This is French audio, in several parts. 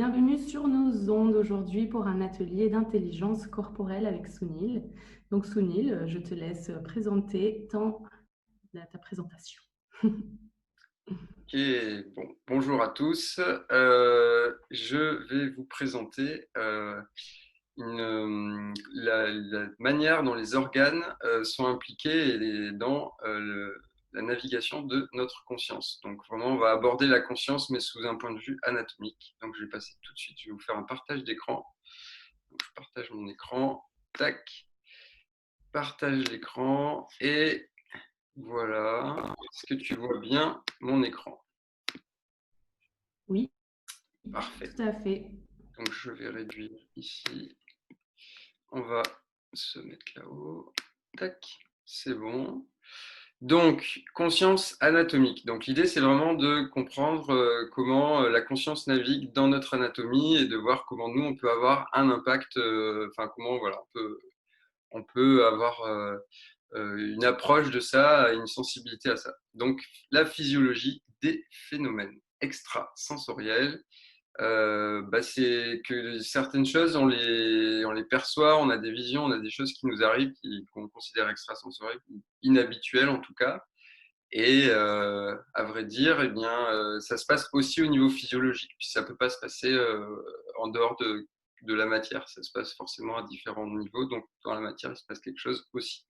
bienvenue sur nos ondes aujourd'hui pour un atelier d'intelligence corporelle avec Sunil. Donc Sunil, je te laisse présenter ta présentation. Ok, bon, bonjour à tous. Je vais vous présenter la manière dont les organes sont impliqués dans la navigation de notre conscience. Donc vraiment, on va aborder la conscience, mais sous un point de vue anatomique. Donc je vais passer tout de suite, je vais vous faire un partage d'écran. Donc, je partage mon écran, tac, partage l'écran, et voilà. Est-ce que tu vois bien mon écran? Oui, Parfait. tout à fait. Donc je vais réduire ici. On va se mettre là-haut. Tac, c'est bon. Donc, conscience anatomique. Donc l'idée, c'est vraiment de comprendre comment la conscience navigue dans notre anatomie et de voir comment nous, on peut avoir un impact, enfin comment voilà, on peut avoir une approche de ça, une sensibilité à ça. Donc la physiologie des phénomènes extrasensoriels. C'est que certaines choses, on les perçoit, on a des visions, on a des choses qui nous arrivent, qu'on considère extrasensorielles, inhabituelles en tout cas. Et à vrai dire, eh bien, ça se passe aussi au niveau physiologique. Puis ça ne peut pas se passer en dehors de la matière. Ça se passe forcément à différents niveaux. Donc dans la matière, il se passe quelque chose aussi.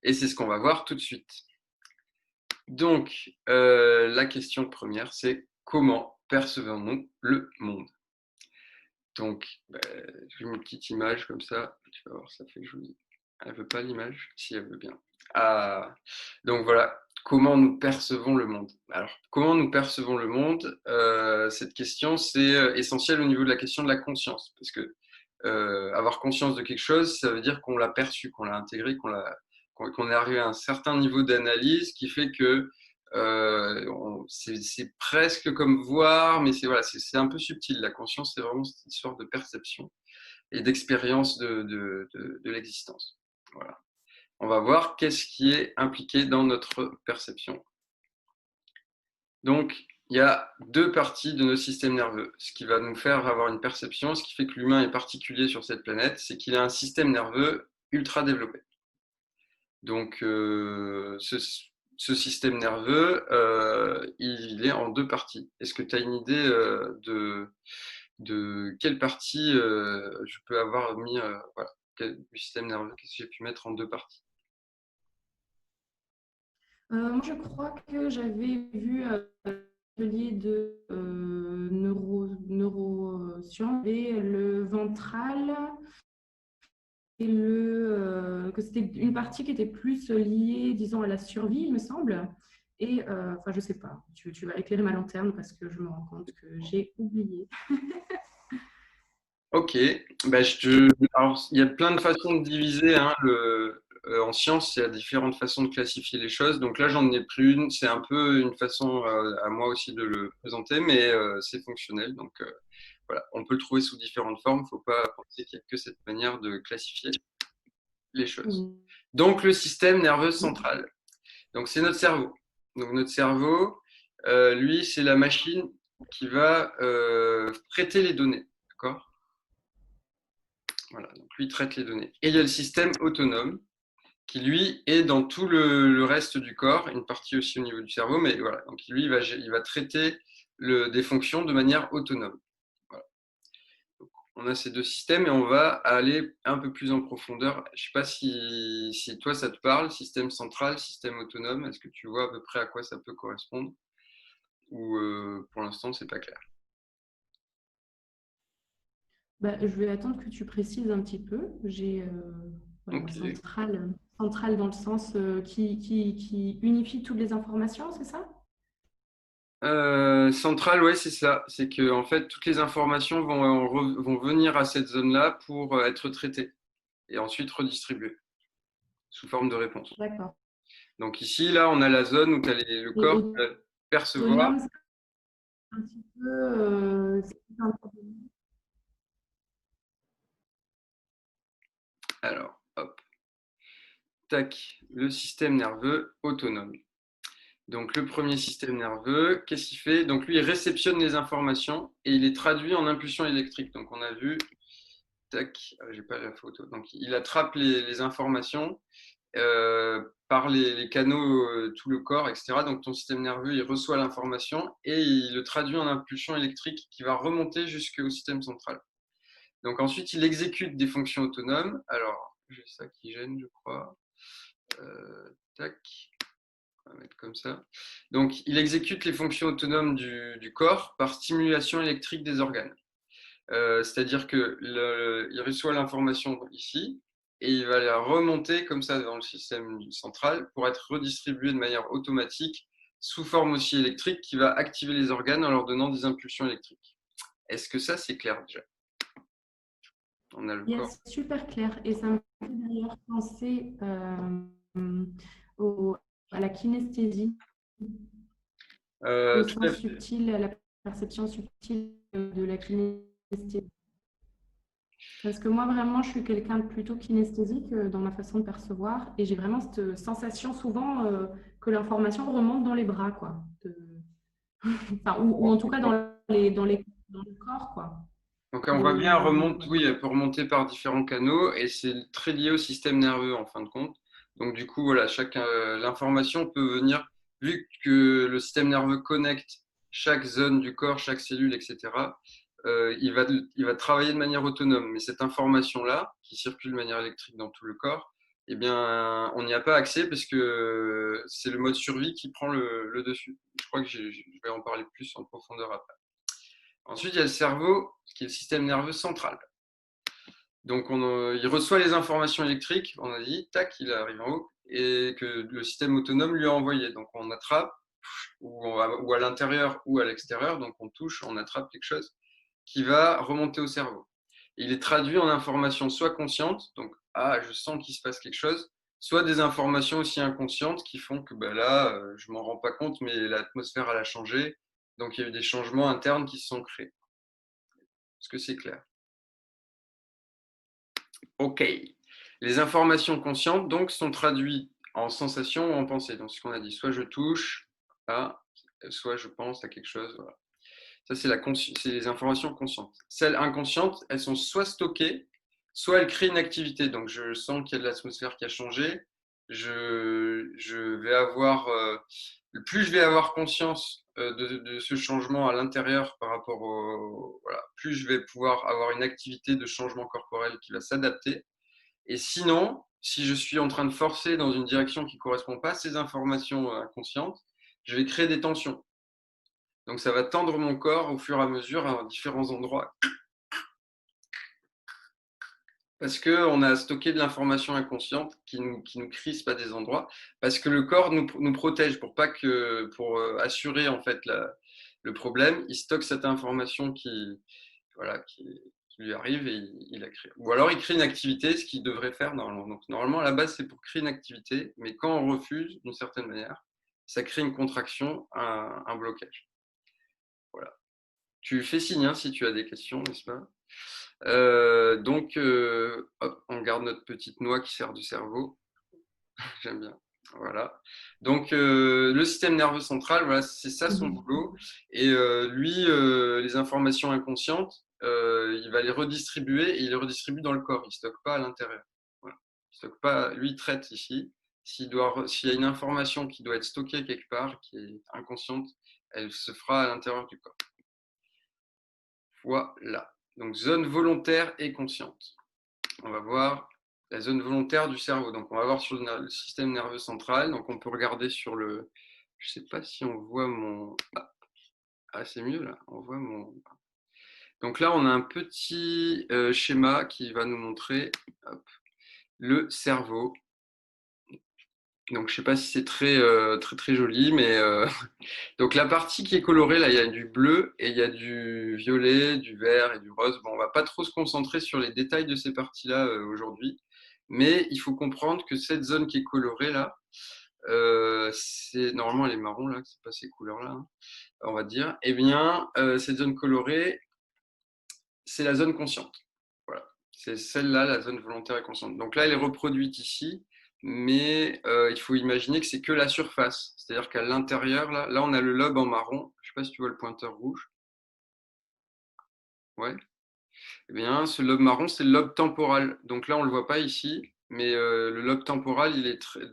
Et c'est ce qu'on va voir tout de suite. Donc, la question première, c'est comment percevons-nous le monde? Donc, j'ai une petite image comme ça. Tu vas voir, ça fait joli. Elle veut pas l'image? Si, elle veut bien. Ah, donc voilà, comment nous percevons le monde? Alors, comment nous percevons le monde? Cette question, c'est essentiel au niveau de la question de la conscience, parce que avoir conscience de quelque chose, ça veut dire qu'on l'a perçu, qu'on l'a intégré, qu'on est arrivé à un certain niveau d'analyse qui fait que c'est presque comme voir, mais c'est voilà, c'est un peu subtil. La conscience, c'est vraiment cette histoire de perception et d'expérience de l'existence. Voilà. On va voir qu'est-ce qui est impliqué dans notre perception. Donc, il y a deux parties de nos systèmes nerveux. Ce qui va nous faire avoir une perception, ce qui fait que l'humain est particulier sur cette planète, c'est qu'il a un système nerveux ultra développé. Donc, ce système nerveux, il est en deux parties. Est-ce que tu as une idée de quelle partie je peux avoir mis voilà, du système nerveux? Qu'est-ce que j'ai pu mettre en deux parties? Moi, je crois que j'avais vu un atelier de neurosciences et le ventral et que c'était une partie qui était plus liée, disons, à la survie, il me semble. Et enfin, je sais pas. Tu vas éclairer ma lanterne parce que je me rends compte que j'ai oublié. Ok, alors, il y a plein de façons de diviser. Hein, en science, il y a différentes façons de classifier les choses. Donc là, j'en ai pris une. C'est un peu une façon à moi aussi de le présenter, mais c'est fonctionnel. Donc voilà, on peut le trouver sous différentes formes. Il ne faut pas penser qu'il n'y a que cette manière de classifier les choses. Oui. Donc le système nerveux central. Donc c'est notre cerveau. Donc notre cerveau, lui, c'est la machine qui va traiter les données. D'accord? Voilà, donc lui traite les données. Et il y a le système autonome qui, lui, est dans tout le reste du corps, une partie aussi au niveau du cerveau, mais voilà, donc lui, il va traiter des fonctions de manière autonome. Voilà. Donc, on a ces deux systèmes et on va aller un peu plus en profondeur. Je ne sais pas si toi, ça te parle, système central, système autonome, est-ce que tu vois à peu près à quoi ça peut correspondre ou pour l'instant, c'est pas clair? Bah, je vais attendre que tu précises un petit peu. J'ai voilà, Ok. centrale dans le sens qui unifie toutes les informations, c'est ça? Central, ouais, c'est ça. C'est que en fait, toutes les informations vont venir à cette zone-là pour être traitées et ensuite redistribuées sous forme de réponse. D'accord. Donc ici, là, on a la zone où tu as le Et corps qui va percevoir. autonome, c'est un petit peu. Alors, hop, tac, le système nerveux autonome. Donc, le premier système nerveux, qu'est-ce qu'il fait? Donc, lui, il réceptionne les informations et il les traduit en impulsions électriques. Donc, on a vu, tac, j'ai pas la photo. Donc, il attrape les informations par les canaux, tout le corps, etc. Donc, ton système nerveux, il reçoit l'information et il le traduit en impulsion électrique qui va remonter jusqu'au système central. Donc, ensuite, il exécute des fonctions autonomes. Alors, j'ai ça qui gêne, je crois. Tac. On va mettre comme ça. Donc, il exécute les fonctions autonomes du corps par stimulation électrique des organes. C'est-à-dire qu'il reçoit l'information ici et il va la remonter comme ça dans le système central pour être redistribuée de manière automatique sous forme aussi électrique qui va activer les organes en leur donnant des impulsions électriques. Est-ce que ça, c'est clair déjà? On a le corps. Yes, super clair. Et ça me fait d'ailleurs penser à la kinesthésie, au Tout sens à fait. subtil, à la perception subtile de la kinesthésie. Parce que moi, vraiment, je suis quelqu'un de plutôt kinesthésique dans ma façon de percevoir. Et j'ai vraiment cette sensation souvent que l'information remonte dans les bras, quoi. Enfin, ou en tout cas dans le corps, quoi. Donc on voit bien, remonte, Ouais. oui, elle peut remonter par différents canaux et c'est très lié au système nerveux en fin de compte. Donc du coup, voilà, l'information peut venir, vu que le système nerveux connecte chaque zone du corps, chaque cellule, etc., il va travailler de manière autonome. Mais cette information-là, qui circule de manière électrique dans tout le corps, eh bien, on n'y a pas accès parce que c'est le mode survie qui prend le dessus. Je crois que je vais en parler plus en profondeur après. Ensuite, il y a le cerveau, qui est le système nerveux central. Donc, il reçoit les informations électriques, on a dit, tac, il arrive en haut, et que le système autonome lui a envoyé. Donc, on attrape, ou à l'intérieur ou à l'extérieur, donc on touche, on attrape quelque chose qui va remonter au cerveau. Il est traduit en informations soit conscientes, donc, ah, je sens qu'il se passe quelque chose, soit des informations aussi inconscientes qui font que ben là, je ne m'en rends pas compte, mais l'atmosphère, elle a changé, donc il y a eu des changements internes qui se sont créés. Est-ce que c'est clair? OK. Les informations conscientes, donc, sont traduites en sensations ou en pensées. Donc, ce qu'on a dit, soit je touche à, soit je pense à quelque chose. Voilà. Ça, c'est les informations conscientes. Celles inconscientes, elles sont soit stockées, soit elles créent une activité. Donc, je sens qu'il y a de l'atmosphère qui a changé. Je vais avoir, plus je vais avoir conscience de ce changement à l'intérieur par rapport voilà, plus je vais pouvoir avoir une activité de changement corporel qui va s'adapter. Et sinon, si je suis en train de forcer dans une direction qui ne correspond pas à ces informations inconscientes, je vais créer des tensions. Donc ça va tendre mon corps au fur et à mesure à différents endroits. Parce qu'on a stocké de l'information inconsciente qui nous crispe à des endroits. Parce que le corps nous protège pour assurer en fait le problème. Il stocke cette information voilà, qui lui arrive et il la crée. Ou alors il crée une activité, ce qu'il devrait faire normalement. Donc normalement, à la base, c'est pour créer une activité, mais quand on refuse d'une certaine manière, ça crée une contraction, un blocage. Voilà. Tu fais signe hein, si tu as des questions, n'est-ce pas? Donc, hop, on garde notre petite noix qui sert du cerveau. J'aime bien. Voilà. Donc, le système nerveux central, voilà, c'est ça son boulot. Et lui, les informations inconscientes, il va les redistribuer et il les redistribue dans le corps. Il ne stocke pas à l'intérieur. Voilà. Il stocke pas, lui, il traite ici. S'il y a une information qui doit être stockée quelque part, qui est inconsciente, elle se fera à l'intérieur du corps. Voilà. Donc, zone volontaire et consciente. On va voir la zone volontaire du cerveau. Donc, on va voir sur le système nerveux central. Donc, on peut regarder sur le. Je ne sais pas si on voit mon. Ah, c'est mieux là. On voit mon. Donc là, on a un petit schéma qui va nous montrer hop, le cerveau. Donc, je ne sais pas si c'est très joli, mais donc la partie qui est colorée, là, il y a du bleu et il y a du violet, du vert et du rose. Bon, on va pas trop se concentrer sur les détails de ces parties-là aujourd'hui, mais il faut comprendre que cette zone qui est colorée là, c'est normalement elle est marron là, c'est pas ces couleurs-là, hein, on va dire. Eh bien, cette zone colorée, c'est la zone consciente. Voilà, c'est celle-là, la zone volontaire et consciente. Donc là, elle est reproduite ici. mais il faut imaginer que c'est que la surface. C'est-à-dire qu'à l'intérieur, là, on a le lobe en marron. Je ne sais pas si tu vois le pointeur rouge. Ouais. Eh bien, ce lobe marron, c'est le lobe temporal. Donc là, on ne le voit pas ici, mais le lobe temporal,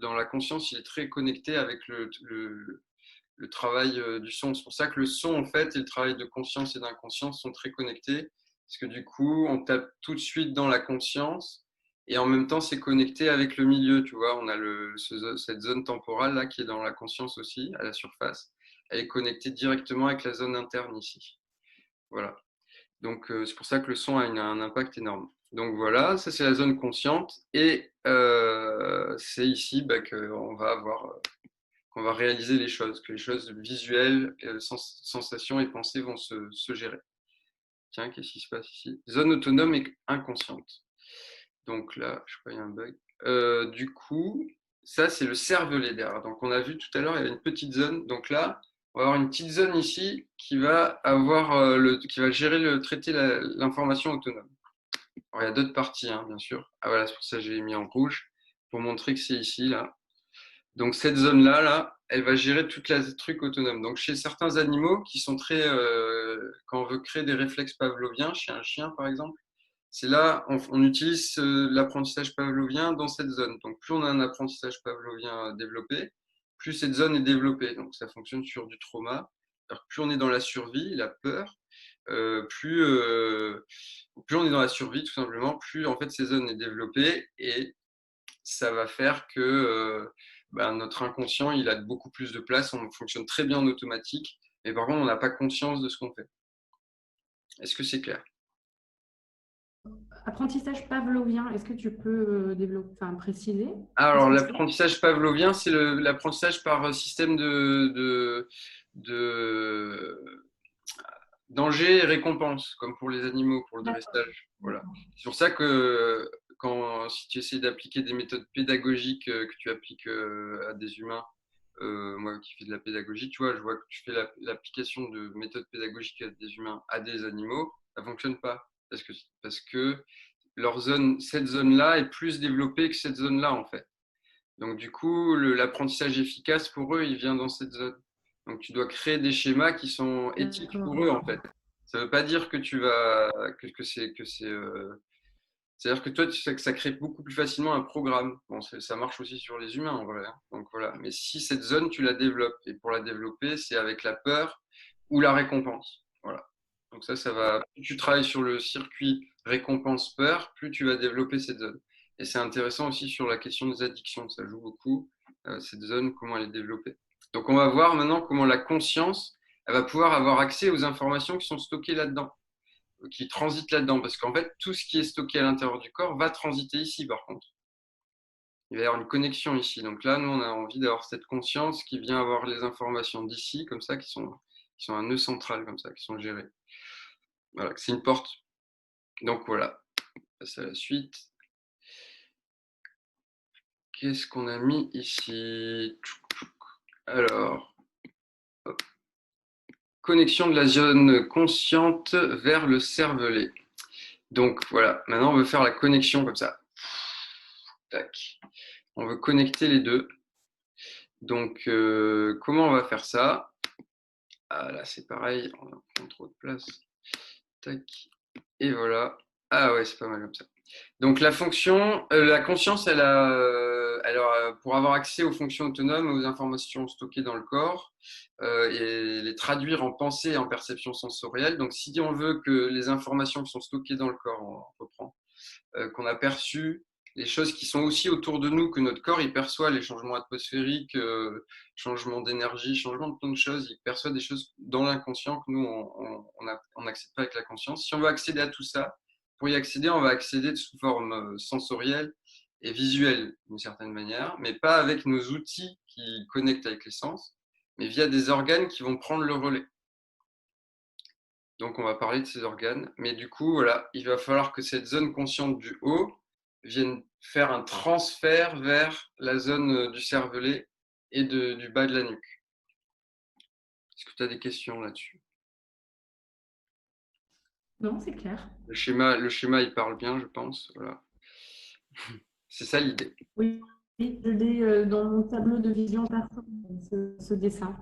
dans la conscience, il est très connecté avec le travail du son. C'est pour ça que le son, en fait, et le travail de conscience et d'inconscience sont très connectés, parce que du coup, on tape tout de suite dans la conscience, et en même temps, c'est connecté avec le milieu, tu vois. On a cette zone temporale là qui est dans la conscience aussi, à la surface. Elle est connectée directement avec la zone interne ici. Voilà. Donc, c'est pour ça que le son a un impact énorme. Donc voilà, ça c'est la zone consciente, et c'est ici qu'on va réaliser les choses, que les choses visuelles, sensations et pensées vont se gérer. Tiens, qu'est-ce qui se passe ici? Zone autonome et inconsciente. Donc là, je crois qu'il y a un bug. Du coup, ça c'est le cervelet derrière. Donc on a vu tout à l'heure, il y avait une petite zone. Donc là, on va avoir une petite zone ici qui va qui va traiter l'information autonome. Alors, il y a d'autres parties, hein, bien sûr. Ah voilà, c'est pour ça que j'ai mis en rouge pour montrer que c'est ici là. Donc cette zone-là, elle va gérer toute la truc autonome. Donc chez certains animaux qui sont quand on veut créer des réflexes pavloviens, chez un chien par exemple, c'est là on utilise l'apprentissage pavlovien dans cette zone. Donc plus on a un apprentissage pavlovien développé, plus cette zone est développée. Donc ça fonctionne sur du trauma. Alors, plus on est dans la survie, la peur, plus on est dans la survie tout simplement, plus en fait ces zones est développée, et ça va faire que notre inconscient, il a beaucoup plus de place, on fonctionne très bien en automatique, mais par contre, on n'a pas conscience de ce qu'on fait. Est-ce que c'est clair? Apprentissage pavlovien, est-ce que tu peux développer, enfin, préciser? Qu'est-ce Alors, que c'est? l'apprentissage pavlovien, c'est l'apprentissage par système de danger et récompense, comme pour les animaux, pour le D'accord. dressage. Voilà. C'est pour ça que si tu essaies d'appliquer des méthodes pédagogiques que tu appliques à des humains, moi qui fais de la pédagogie, tu vois, je vois que tu fais l'application de méthodes pédagogiques à des humains, à des animaux, ça ne fonctionne pas. Parce que cette zone-là est plus développée que cette zone-là, en fait. Donc, du coup, l'apprentissage efficace pour eux, il vient dans cette zone. Donc, tu dois créer des schémas qui sont éthiques D'accord. pour eux, en fait. Ça ne veut pas dire que tu vas c'est-à-dire que toi, tu sais que ça crée beaucoup plus facilement un programme. Bon, ça marche aussi sur les humains en vrai, hein. Donc voilà. Mais si cette zone, tu la développes, et pour la développer, c'est avec la peur ou la récompense. Voilà. Donc ça va. Plus tu travailles sur le circuit récompense-peur, plus tu vas développer cette zone. Et c'est intéressant aussi sur la question des addictions. Ça joue beaucoup, cette zone, comment elle est développée. Donc on va voir maintenant comment la conscience, elle va pouvoir avoir accès aux informations qui sont stockées là-dedans, qui transite là-dedans. Parce qu'en fait, tout ce qui est stocké à l'intérieur du corps va transiter ici, par contre. Il va y avoir une connexion ici. Donc là, nous, on a envie d'avoir cette conscience qui vient avoir les informations d'ici, comme ça, qui sont un nœud central, comme ça, qui sont gérées. Voilà, c'est une porte. Donc voilà, on passe à la suite. Qu'est-ce qu'on a mis ici? Alors, hop. Connexion de la zone consciente vers le cervelet. Donc voilà, maintenant on veut faire la connexion comme ça. Tac. On veut connecter les deux. Donc, comment on va faire ça? Ah là, c'est pareil, on prend trop de place. Tac. Et voilà. Ah ouais, c'est pas mal comme ça. Donc, la conscience, pour avoir accès aux fonctions autonomes, aux informations stockées dans le corps, et les traduire en pensée et en perception sensorielle. Donc, si on veut que les informations qui sont stockées dans le corps, on reprend, qu'on a perçues, les choses qui sont aussi autour de nous, que notre corps il perçoit, les changements atmosphériques, changements d'énergie, changements de plein de choses, il perçoit des choses dans l'inconscient que nous, on n'accède pas avec la conscience. Si on veut accéder à tout ça, pour y accéder, on va accéder sous forme sensorielle et visuelle d'une certaine manière, mais pas avec nos outils qui connectent avec les sens, mais via des organes qui vont prendre le relais. Donc, on va parler de ces organes. Mais du coup, voilà, il va falloir que cette zone consciente du haut vienne faire un transfert vers la zone du cervelet et du bas de la nuque. Est-ce que tu as des questions là-dessus? Non, c'est clair. Le schéma, il parle bien, je pense. Voilà. C'est ça l'idée. Oui. Oui, je l'ai dans mon tableau de vision perso, ce dessin.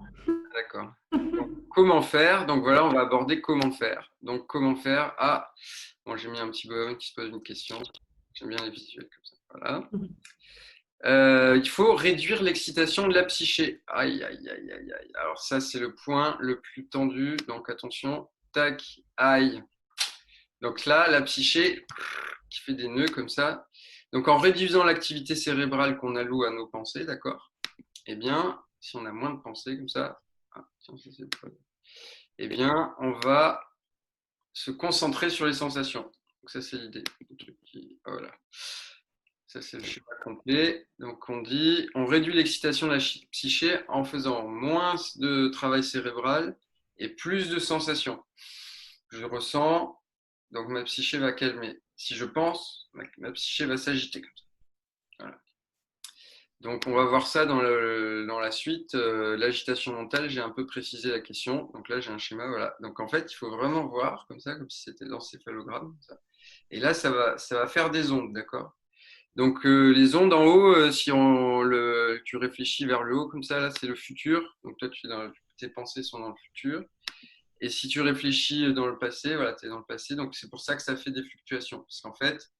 D'accord. Donc, comment faire? Donc voilà, on va aborder comment faire. Donc comment faire? Ah, bon, j'ai mis un petit bonhomme qui se pose une question. J'aime bien les visuels comme ça. Voilà. Il faut réduire l'excitation de la psyché. Aïe, aïe, aïe, aïe, aïe. Alors ça, c'est le point le plus tendu. Donc attention, tac, aïe. Donc là, la psyché qui fait des nœuds comme ça. Donc en réduisant l'activité cérébrale qu'on alloue à nos pensées, d'accord? Eh bien, si on a moins de pensées comme ça, ah, tiens, ça, c'est le problème. Eh bien, on va se concentrer sur les sensations. Donc ça, c'est l'idée. Voilà. Ça, c'est le schéma complet. Donc, on dit, on réduit l'excitation de la psyché en faisant moins de travail cérébral et plus de sensations. Je ressens, donc ma psyché va calmer. Si je pense, ma psyché va s'agiter comme ça. Voilà. Donc, on va voir ça dans la suite. L'agitation mentale, j'ai un peu précisé la question. Donc là, j'ai un schéma. Voilà. Donc, en fait, il faut vraiment voir comme ça, comme si c'était l'encéphalogramme. Et là, ça va faire des ondes, d'accord? Donc, les ondes en haut, si tu réfléchis vers le haut comme ça, là, c'est le futur. Donc, toi, tes pensées sont dans le futur. Et si tu réfléchis dans le passé, voilà, tu es dans le passé. Donc, c'est pour ça que ça fait des fluctuations. Parce qu'en fait,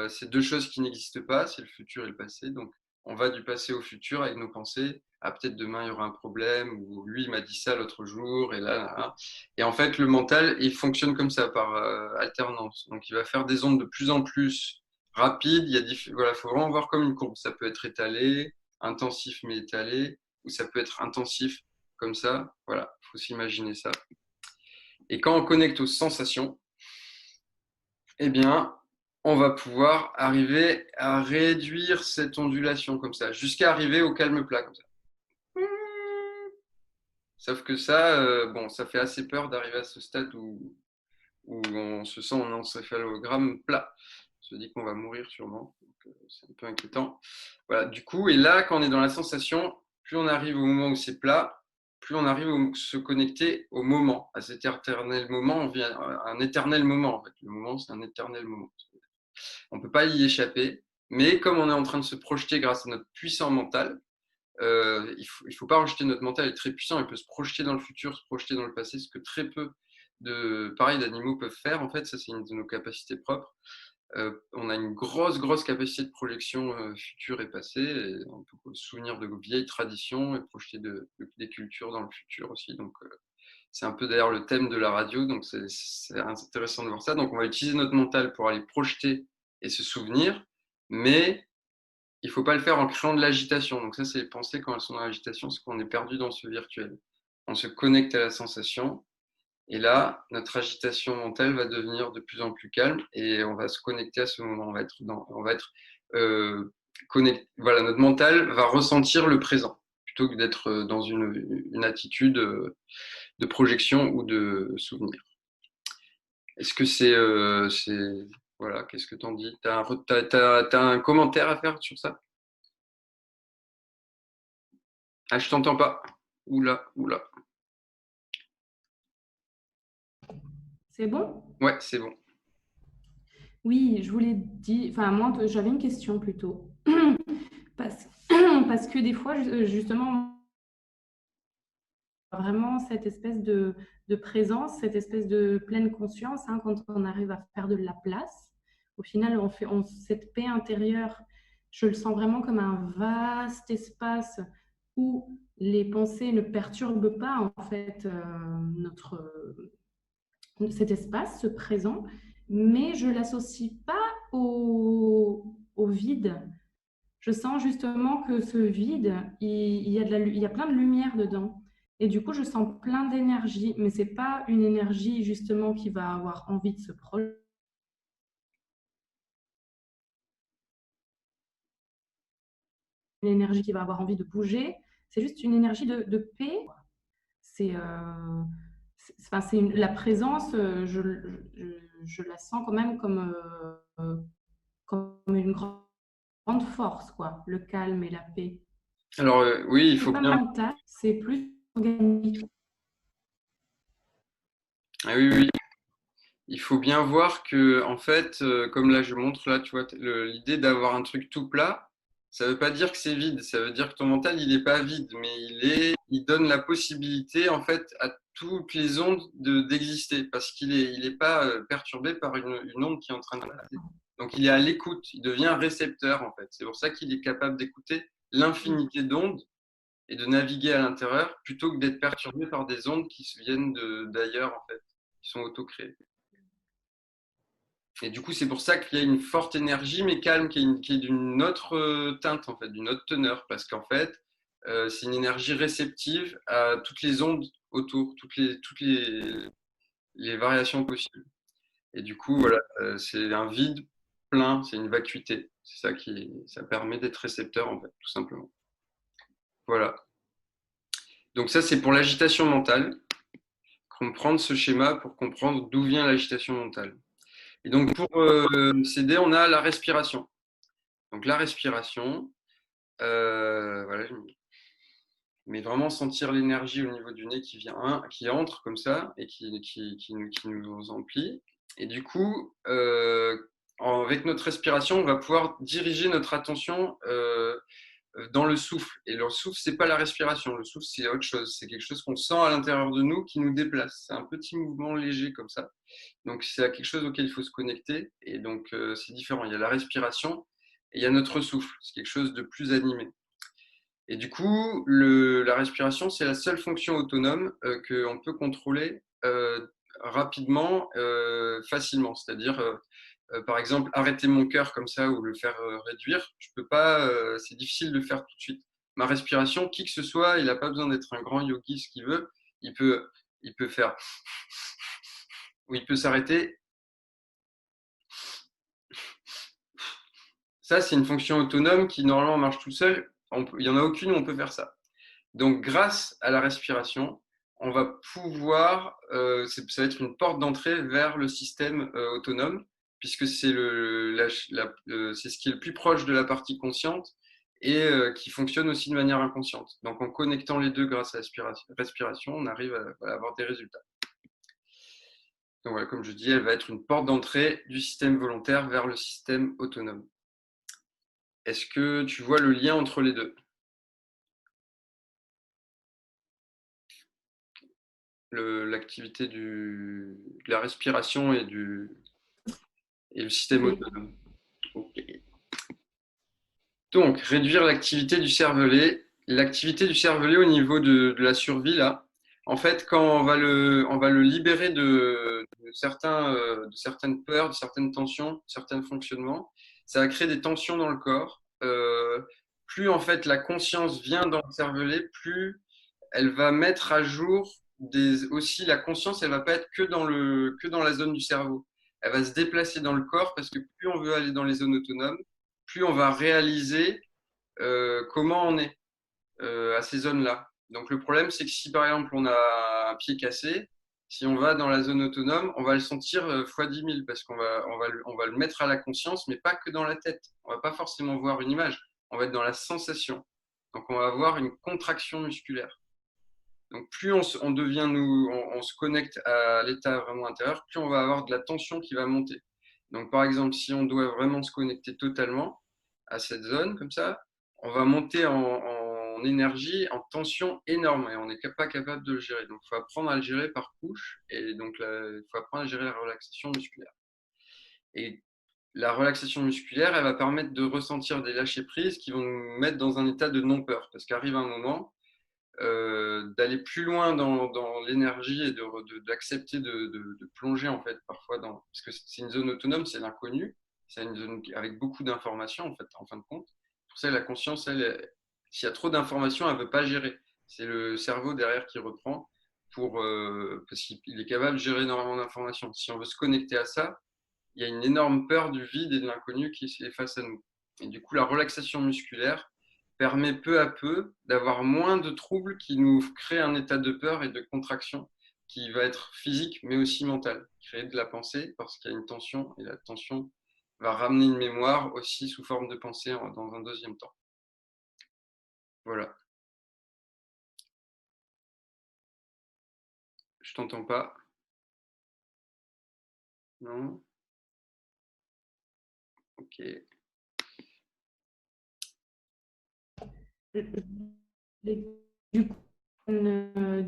c'est deux choses qui n'existent pas, c'est le futur et le passé. Donc, on va du passé au futur avec nos pensées. Ah, peut-être demain, il y aura un problème, ou lui, il m'a dit ça l'autre jour, et là. Et en fait, le mental, il fonctionne comme ça, par alternance. Donc, il va faire des ondes de plus en plus rapides. Voilà, faut vraiment voir comme une courbe. Ça peut être étalé, intensif mais étalé, ou ça peut être intensif comme ça. Voilà, il faut s'imaginer ça. Et quand on connecte aux sensations, eh bien, on va pouvoir arriver à réduire cette ondulation comme ça, jusqu'à arriver au calme plat comme ça. Sauf que ça, bon, ça fait assez peur d'arriver à ce stade où on se sent en encéphalogramme plat. On se dit qu'on va mourir sûrement, c'est un peu inquiétant. Voilà, du coup, et là, quand on est dans la sensation, plus on arrive au moment où c'est plat, plus on arrive à se connecter au moment, à cet éternel moment. On vient un éternel moment, en fait. Le moment, c'est un éternel moment. On ne peut pas y échapper. Mais comme on est en train de se projeter grâce à notre puissant mental, il ne faut pas rejeter notre mental, il est très puissant, il peut se projeter dans le futur, se projeter dans le passé, ce que très peu d'animaux peuvent faire. En fait, ça, c'est une de nos capacités propres. On a une grosse capacité de projection future et passé. Et on peut se souvenir de vieilles traditions et projeter des cultures dans le futur aussi. Donc, c'est un peu d'ailleurs le thème de la radio. Donc, c'est intéressant de voir ça. Donc, on va utiliser notre mental pour aller projeter et se souvenir. Mais il ne faut pas le faire en créant de l'agitation. Donc ça, c'est les pensées quand elles sont dans l'agitation, c'est qu'on est perdu dans ce virtuel. On se connecte à la sensation. Et là, notre agitation mentale va devenir de plus en plus calme et on va se connecter à ce moment. On va être connecté. Voilà, notre mental va ressentir le présent plutôt que d'être dans une attitude de projection ou de souvenir. Est-ce que voilà, qu'est-ce que t'en dis? T'as un commentaire à faire sur ça? Ah, je t'entends pas. Oula, oula. C'est bon? Ouais, c'est bon. Oui, je voulais dire, enfin moi j'avais une question plutôt. Parce, parce que des fois, justement, vraiment cette espèce de présence, cette espèce de pleine conscience, hein, quand on arrive à faire de la place, au final, cette paix intérieure, je le sens vraiment comme un vaste espace où les pensées ne perturbent pas en fait cet espace, ce présent, mais je l'associe pas au vide. Je sens justement que ce vide, il y a plein de lumière dedans. Et du coup, je sens plein d'énergie, mais c'est pas une énergie justement qui va avoir envie de se projeter, une énergie qui va avoir envie de bouger. C'est juste une énergie de paix. C'est enfin, la présence, je la sens quand même comme une grande force, quoi, le calme et la paix. Alors, oui, il C'est faut pas bien. mental, c'est plus organique. Ah oui, oui. Il faut bien voir que, en fait, comme là je montre là, tu vois, l'idée d'avoir un truc tout plat. Ça ne veut pas dire que c'est vide, ça veut dire que ton mental, il n'est pas vide, mais il donne la possibilité, en fait, à toutes les ondes d'exister, parce qu'il est pas perturbé par une onde qui est en train de passer. Donc, il est à l'écoute, il devient récepteur, en fait. C'est pour ça qu'il est capable d'écouter l'infinité d'ondes et de naviguer à l'intérieur, plutôt que d'être perturbé par des ondes qui viennent d'ailleurs, en fait, qui sont auto-créées. Et du coup, c'est pour ça qu'il y a une forte énergie, mais calme, qui est d'une autre teinte, en fait, d'une autre teneur. Parce qu'en fait, c'est une énergie réceptive à toutes les ondes autour, les variations possibles. Et du coup, voilà, c'est un vide plein, c'est une vacuité. C'est ça ça permet d'être récepteur, en fait, tout simplement. Voilà. Donc ça, c'est pour l'agitation mentale. Comprendre ce schéma pour comprendre d'où vient l'agitation mentale. Et donc, pour s'aider, on a la respiration. Donc la respiration, voilà, mais vraiment sentir l'énergie au niveau du nez qui vient, qui entre comme ça et qui nous emplit. Et du coup, avec notre respiration, on va pouvoir diriger notre attention dans le souffle. Et le souffle, c'est pas la respiration. Le souffle, c'est autre chose. C'est quelque chose qu'on sent à l'intérieur de nous qui nous déplace. C'est un petit mouvement léger comme ça. Donc c'est quelque chose auquel il faut se connecter. Et donc c'est différent. Il y a la respiration et il y a notre souffle. C'est quelque chose de plus animé. Et du coup, la respiration, c'est la seule fonction autonome qu'on peut contrôler rapidement, facilement. C'est-à-dire, par exemple, arrêter mon cœur comme ça ou le faire réduire, je peux pas, c'est difficile de le faire tout de suite. Ma respiration, qui que ce soit, il n'a pas besoin d'être un grand yogi, ce qu'il veut, il peut, il peut faire, ou il peut s'arrêter. Ça, c'est une fonction autonome qui normalement marche tout seul. Il n'y en a aucune où on peut faire ça. Donc, grâce à la respiration, on va pouvoir, ça va être une porte d'entrée vers le système autonome, puisque c'est c'est ce qui est le plus proche de la partie consciente et qui fonctionne aussi de manière inconsciente. Donc, en connectant les deux grâce à la respiration, on arrive à avoir des résultats. Donc, voilà, comme je dis, elle va être une porte d'entrée du système volontaire vers le système autonome. Est-ce que tu vois le lien entre les deux ? L'activité de la respiration et le système Oui. autonome. Okay. Donc, réduire l'activité du cervelet. L'activité du cervelet au niveau de la survie, là, en fait, quand on va le libérer de certaines peurs, de certaines tensions, de certains fonctionnements, ça va créer des tensions dans le corps. Plus, en fait, la conscience vient dans le cervelet, plus elle va mettre à jour aussi la conscience, elle va pas être que dans la zone du cerveau. Elle va se déplacer dans le corps parce que plus on veut aller dans les zones autonomes, plus on va réaliser comment on est à ces zones-là. Donc le problème, c'est que si par exemple on a un pied cassé, si on va dans la zone autonome, on va le sentir fois 10 000 parce on va le mettre à la conscience, mais pas que dans la tête. On va pas forcément voir une image, on va être dans la sensation. Donc on va avoir une contraction musculaire. Donc plus on devient on se connecte à l'état vraiment intérieur, plus on va avoir de la tension qui va monter. Donc par exemple, si on doit vraiment se connecter totalement à cette zone comme ça, on va monter en énergie, en tension énorme et on n'est pas capable de le gérer. Donc il faut apprendre à le gérer par couche et donc il faut apprendre à gérer la relaxation musculaire. Et la relaxation musculaire, elle va permettre de ressentir des lâcher-prises qui vont nous mettre dans un état de non-peur parce qu'arrive un moment d'aller plus loin dans l'énergie et d'accepter de plonger en fait parfois parce que c'est une zone autonome, c'est l'inconnu, c'est une zone avec beaucoup d'informations en fait en fin de compte. Pour ça la conscience, s'il y a trop d'informations, elle veut pas gérer. C'est le cerveau derrière qui reprend parce qu'il est capable de gérer énormément d'informations. Si on veut se connecter à ça, il y a une énorme peur du vide et de l'inconnu qui est face à nous. Et du coup, la relaxation musculaire permet peu à peu d'avoir moins de troubles qui nous créent un état de peur et de contraction qui va être physique mais aussi mental, créer de la pensée parce qu'il y a une tension et la tension va ramener une mémoire aussi sous forme de pensée dans un deuxième temps. Voilà. Je t'entends pas. Non. Ok. du coup, une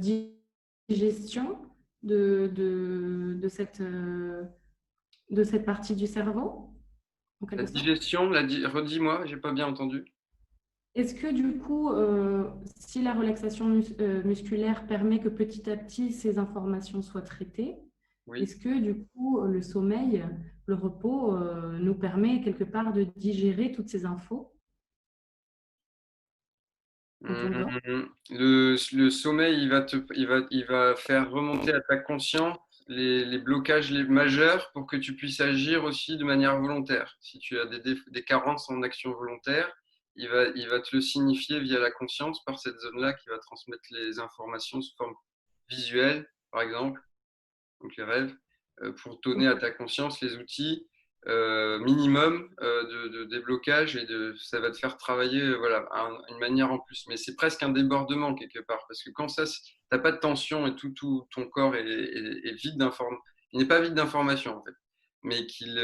digestion de cette partie du cerveau, en La quelque sorte. digestion, redis-moi, j'ai pas bien entendu. Est-ce que du coup, si la relaxation musculaire permet que petit à petit ces informations soient traitées, Oui. est-ce que du coup le sommeil, le repos nous permet quelque part de digérer toutes ces infos quand on dort? Le sommeil, il va faire remonter à ta conscience les blocages les majeurs pour que tu puisses agir aussi de manière volontaire. Si tu as des carences en action volontaire, il va te le signifier via la conscience par cette zone-là qui va transmettre les informations sous forme visuelle, par exemple, donc les rêves, pour donner à ta conscience les outils minimum de déblocage et ça va te faire travailler voilà, une manière en plus. Mais c'est presque un débordement quelque part parce que quand ça, tu n'as pas de tension et tout ton corps est vide d'informations. Il n'est pas vide d'informations en fait, mais il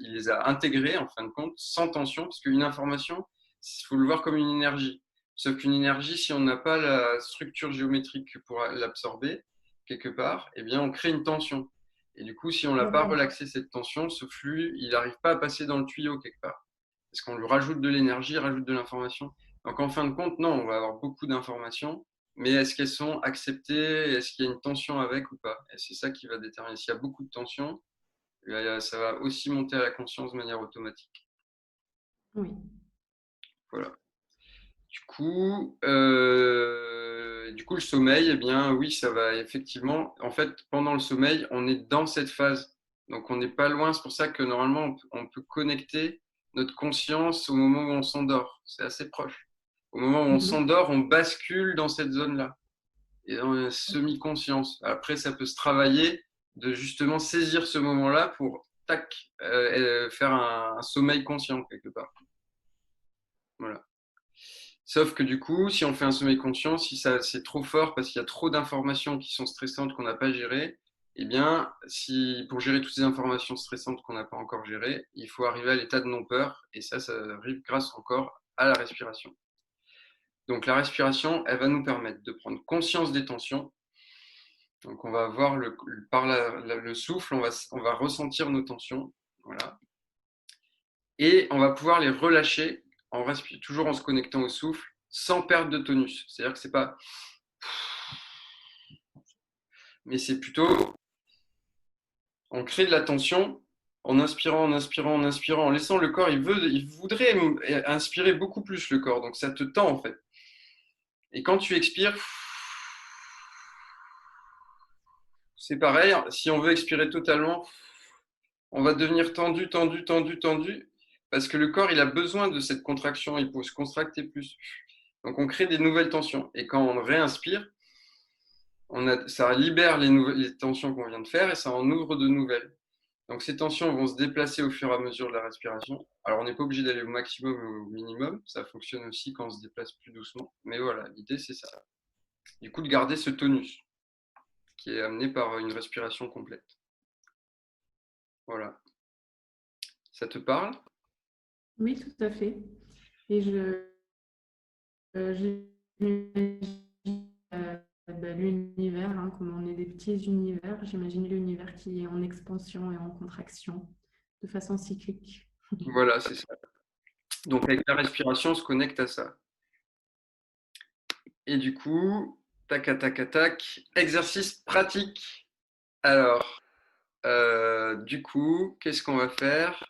les a intégrées en fin de compte sans tension parce qu'une information, il faut le voir comme une énergie. Sauf qu'une énergie, si on n'a pas la structure géométrique pour l'absorber, quelque part, eh bien, on crée une tension. Et du coup, si on n'a pas D'accord. relaxé cette tension, ce flux, il n'arrive pas à passer dans le tuyau quelque part. Parce qu'on lui rajoute de l'énergie, rajoute de l'information. Donc, en fin de compte, non, on va avoir beaucoup d'informations, mais est-ce qu'elles sont acceptées? Est-ce qu'il y a une tension avec ou pas? Et c'est ça qui va déterminer. S'il y a beaucoup de tension, ça va aussi monter à la conscience de manière automatique. Oui. Voilà. Du coup, le sommeil, eh bien, oui, ça va effectivement. En fait, pendant le sommeil, on est dans cette phase. Donc, on n'est pas loin. C'est pour ça que normalement, on peut connecter notre conscience au moment où on s'endort. C'est assez proche. Au moment où on Mhm. s'endort, on bascule dans cette zone-là et dans la semi-conscience. Après, ça peut se travailler de justement saisir ce moment-là pour tac, faire un sommeil conscient quelque part. Voilà. Sauf que du coup, si on fait un sommeil conscient, si ça c'est trop fort parce qu'il y a trop d'informations qui sont stressantes qu'on n'a pas gérées, eh bien, si pour gérer toutes ces informations stressantes qu'on n'a pas encore gérées, il faut arriver à l'état de non-peur. Et ça arrive grâce encore à la respiration. Donc la respiration, elle va nous permettre de prendre conscience des tensions. Donc on va voir par le souffle, on va ressentir nos tensions. Voilà. Et on va pouvoir les relâcher toujours en se connectant au souffle sans perdre de tonus. C'est-à-dire que c'est pas mais c'est plutôt on crée de la tension en inspirant, en inspirant, en inspirant, en laissant le corps, il voudrait inspirer beaucoup plus le corps, donc ça te tend en fait. Et quand tu expires, c'est pareil, si on veut expirer totalement, on va devenir tendu, tendu, tendu, tendu, parce que le corps, il a besoin de cette contraction, il faut se contracter plus. Donc on crée des nouvelles tensions. Et quand on réinspire, ça libère les tensions qu'on vient de faire et ça en ouvre de nouvelles. Donc ces tensions vont se déplacer au fur et à mesure de la respiration. Alors on n'est pas obligé d'aller au maximum ou au minimum, ça fonctionne aussi quand on se déplace plus doucement. Mais voilà, l'idée c'est ça. Du coup de garder ce tonus qui est amené par une respiration complète. Voilà. Ça te parle? Oui, tout à fait. Et j'imagine l'univers, hein, comme on est des petits univers, j'imagine l'univers qui est en expansion et en contraction de façon cyclique. Voilà, c'est ça. Donc avec la respiration, on se connecte à ça. Et du coup, tac, tac, tac, exercice pratique. Alors, du coup, qu'est-ce qu'on va faire?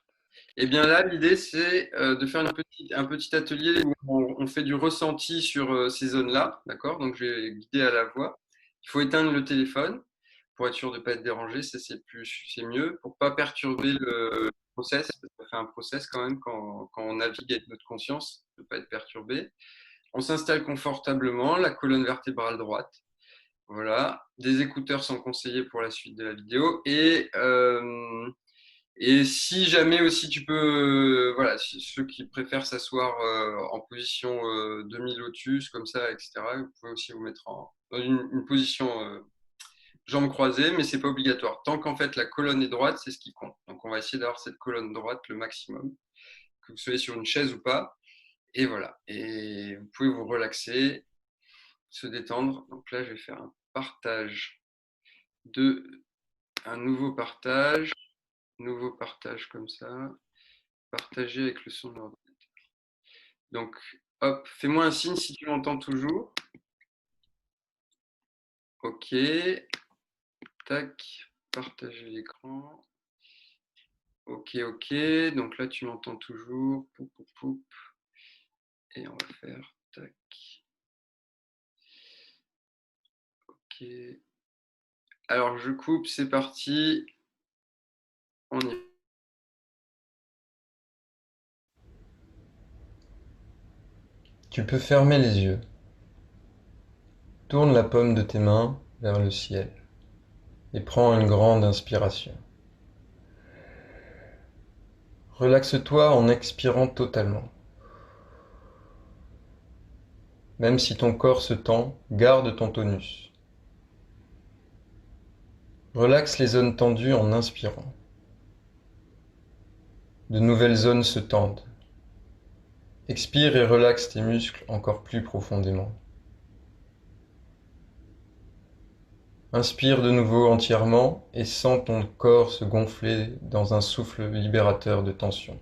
Eh bien là, l'idée, c'est de faire un petit atelier où on fait du ressenti sur ces zones-là, d'accord? Donc, je vais guider à la voix. Il faut éteindre le téléphone pour être sûr de ne pas être dérangé, ça c'est mieux, pour ne pas perturber le process, parce qu'on fait un process quand même quand on navigue avec notre conscience, de ne pas être perturbé. On s'installe confortablement, la colonne vertébrale droite. Voilà, des écouteurs sont conseillés pour la suite de la vidéo et si jamais aussi tu peux, voilà, ceux qui préfèrent s'asseoir en position demi-lotus, comme ça, etc., vous pouvez aussi vous mettre dans une position jambes croisées, mais c'est pas obligatoire. Tant qu'en fait la colonne est droite, c'est ce qui compte. Donc on va essayer d'avoir cette colonne droite le maximum, que vous soyez sur une chaise ou pas. Et voilà. Et vous pouvez vous relaxer, se détendre. Donc là, je vais faire un partage un nouveau partage comme ça, partager avec le son de l'ordinateur. Donc, hop, fais-moi un signe si tu m'entends toujours. Ok, tac, partager l'écran. Ok, ok, donc là tu m'entends toujours. Poup, poup, poup. Et on va faire tac. Ok. Alors je coupe, c'est parti. On y va. Tu peux fermer les yeux. Tourne la paume de tes mains vers le ciel et prends une grande inspiration. Relaxe-toi en expirant totalement. Même si ton corps se tend, garde ton tonus. Relaxe les zones tendues en inspirant. De nouvelles zones se tendent. Expire et relaxe tes muscles encore plus profondément. Inspire de nouveau entièrement et sens ton corps se gonfler dans un souffle libérateur de tension.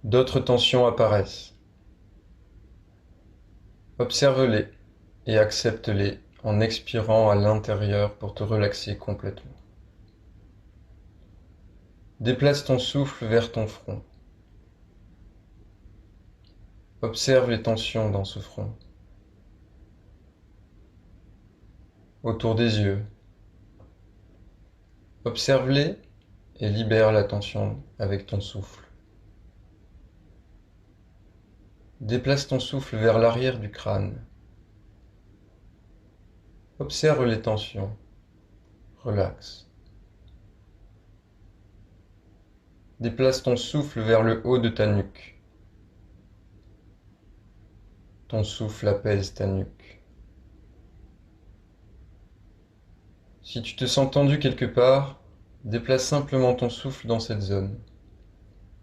D'autres tensions apparaissent. Observe-les et accepte-les en expirant à l'intérieur pour te relaxer complètement. Déplace ton souffle vers ton front. Observe les tensions dans ce front. Autour des yeux. Observe-les et libère la tension avec ton souffle. Déplace ton souffle vers l'arrière du crâne. Observe les tensions. Relaxe. Déplace ton souffle vers le haut de ta nuque. Ton souffle apaise ta nuque. Si tu te sens tendu quelque part, déplace simplement ton souffle dans cette zone.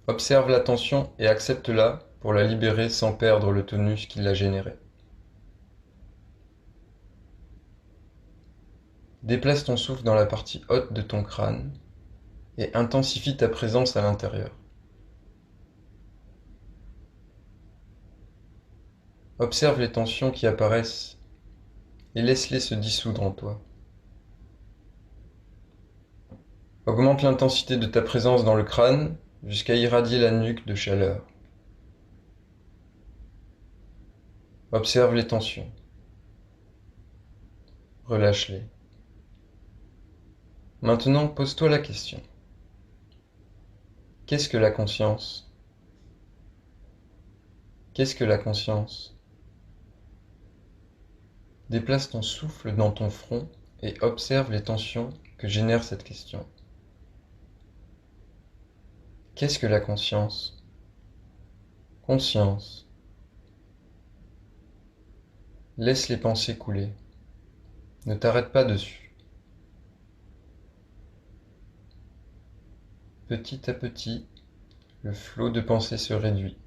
Observe la tension et accepte-la pour la libérer sans perdre le tonus qui l'a généré. Déplace ton souffle dans la partie haute de ton crâne et intensifie ta présence à l'intérieur. Observe les tensions qui apparaissent et laisse-les se dissoudre en toi. Augmente l'intensité de ta présence dans le crâne jusqu'à irradier la nuque de chaleur. Observe les tensions. Relâche-les. Maintenant, pose-toi la question. Qu'est-ce que la conscience ? Qu'est-ce que la conscience ? Déplace ton souffle dans ton front et observe les tensions que génère cette question. Qu'est-ce que la conscience ? Conscience. Laisse les pensées couler. Ne t'arrête pas dessus. Petit à petit, le flot de pensées se réduit.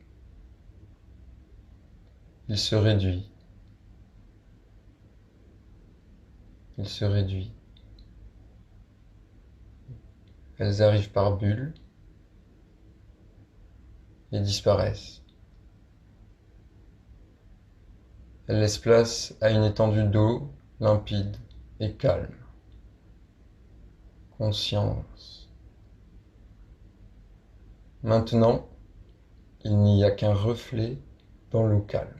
Il se réduit. Il se réduit. Elles arrivent par bulles et disparaissent. Elles laissent place à une étendue d'eau limpide et calme. Conscience. Maintenant, il n'y a qu'un reflet dans l'eau calme.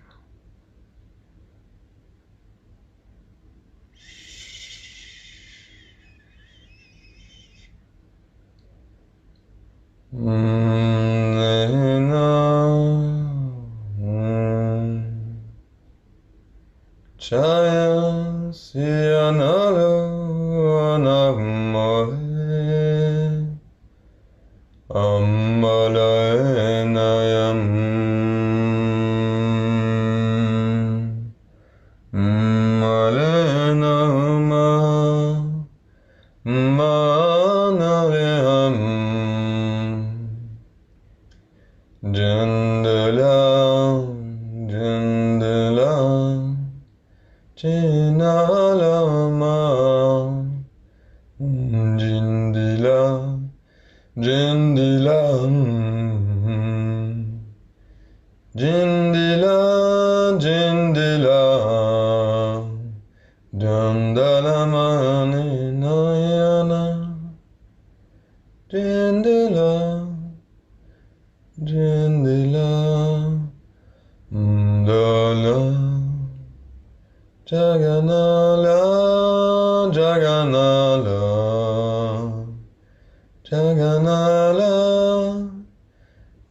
Chaya siyanalo anamoe ambalaenayam malenama manareham Jandala, Jandala, Chinalama, Jindila, Jindila, Jindila, Jindila, Jandala mane nayana, Jindila, Jindila, Dala, Jaganala, Jaganala, Jaganala,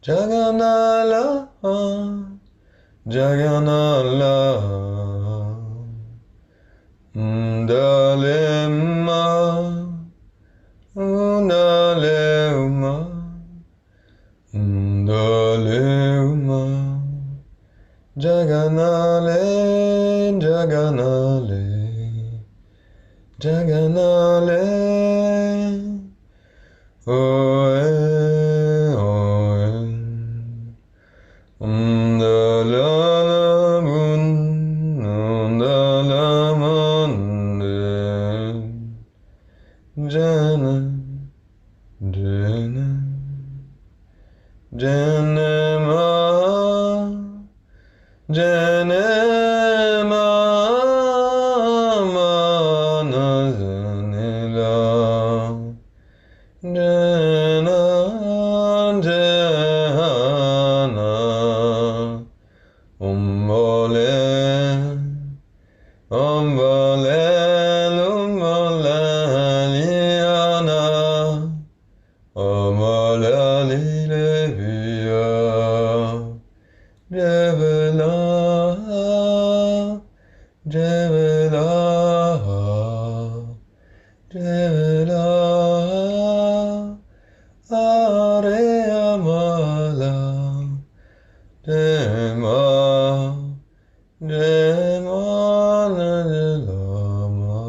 Jaganala, Jaganala, Dalema, Dalema, Dalema, Jaganale, Jaganale, Jaganale, Oe, Oe, Dalalamun, Dalamunde, Jana, Jana, Janema, Janema, Manazanila, Jana, Jana, Umbole, Umbole, Umbole, Liana, Umbole, Levia, Jevela, Jevela, Jevela, Areamala, Dema, Dema, Lama,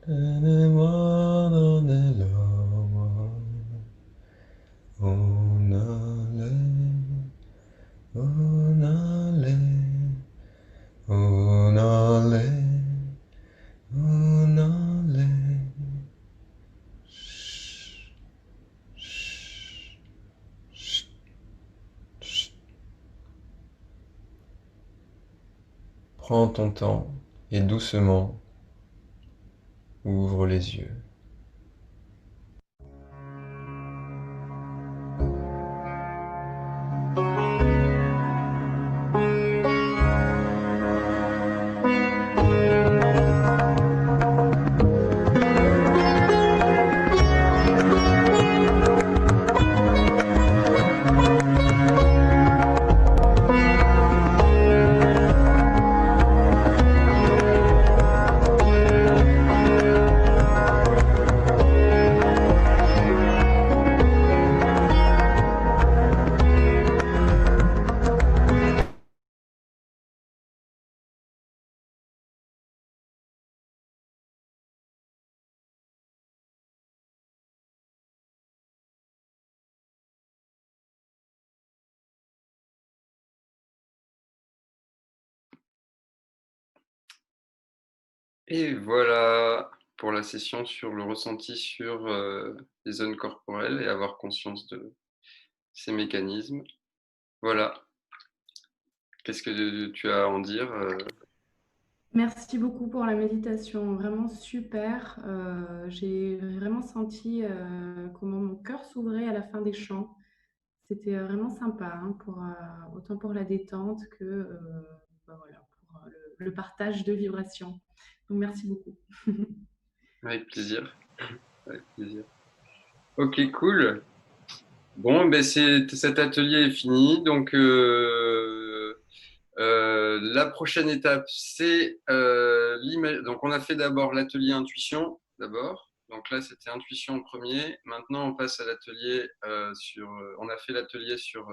Dema, Lama, Onale, Onale, Onale, Onale. Chut, chut, chut, chut. Prends ton temps et doucement ouvre les yeux. Et voilà pour la session sur le ressenti sur les zones corporelles et avoir conscience de ces mécanismes. Voilà. Qu'est-ce que tu as à en dire Merci beaucoup pour la méditation, vraiment super. J'ai vraiment senti comment mon cœur s'ouvrait à la fin des chants. C'était vraiment sympa, hein, autant pour la détente que voilà, pour le partage de vibrations. Donc merci beaucoup. Avec plaisir. Avec plaisir. Ok, cool. Bon, ben cet atelier est fini. Donc, la prochaine étape, c'est donc on a fait d'abord l'atelier intuition d'abord. Donc là, c'était intuition en premier. Maintenant, on passe à l'atelier on a fait l'atelier sur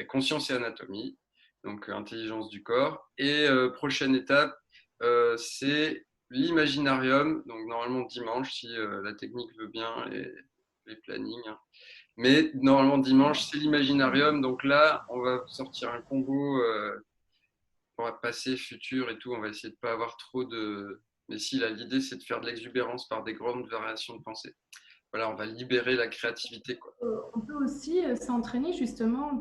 conscience et anatomie, donc intelligence du corps. Et prochaine étape, c'est l'imaginarium. Donc normalement dimanche, si la technique veut bien, les plannings. Hein. Mais normalement, dimanche, c'est l'imaginarium. Donc là, on va sortir un combo pour passer, futur et tout. On va essayer de ne pas avoir trop de... Mais si, là, l'idée, c'est de faire de l'exubérance par des grandes variations de pensée. Voilà, on va libérer la créativité, quoi. On peut aussi s'entraîner justement,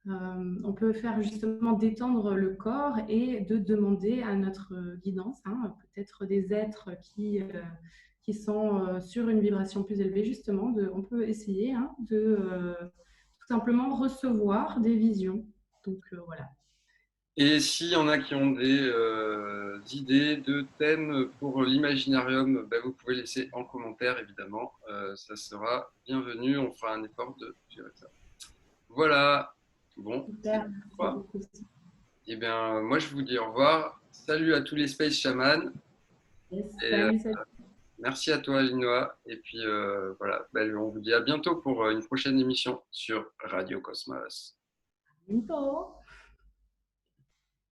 on peut faire justement détendre le corps et de demander à notre guidance, hein, peut-être des êtres qui sont sur une vibration plus élevée, justement, on peut essayer hein, de tout simplement recevoir des visions. Donc voilà. Et s'il y en a qui ont des idées de thèmes pour l'imaginarium, ben, vous pouvez laisser en commentaire, évidemment. Ça sera bienvenu. On fera un effort de gérer ça. Voilà. Bon, c'est Super, tout merci pour moi. beaucoup. Eh bien, moi, je vous dis au revoir. Salut à tous les Space Shamans. Yes, Et salut, salut. merci à toi, Linois. Et puis, voilà, ben, on vous dit à bientôt pour une prochaine émission sur Radio Cosmos. Bientôt.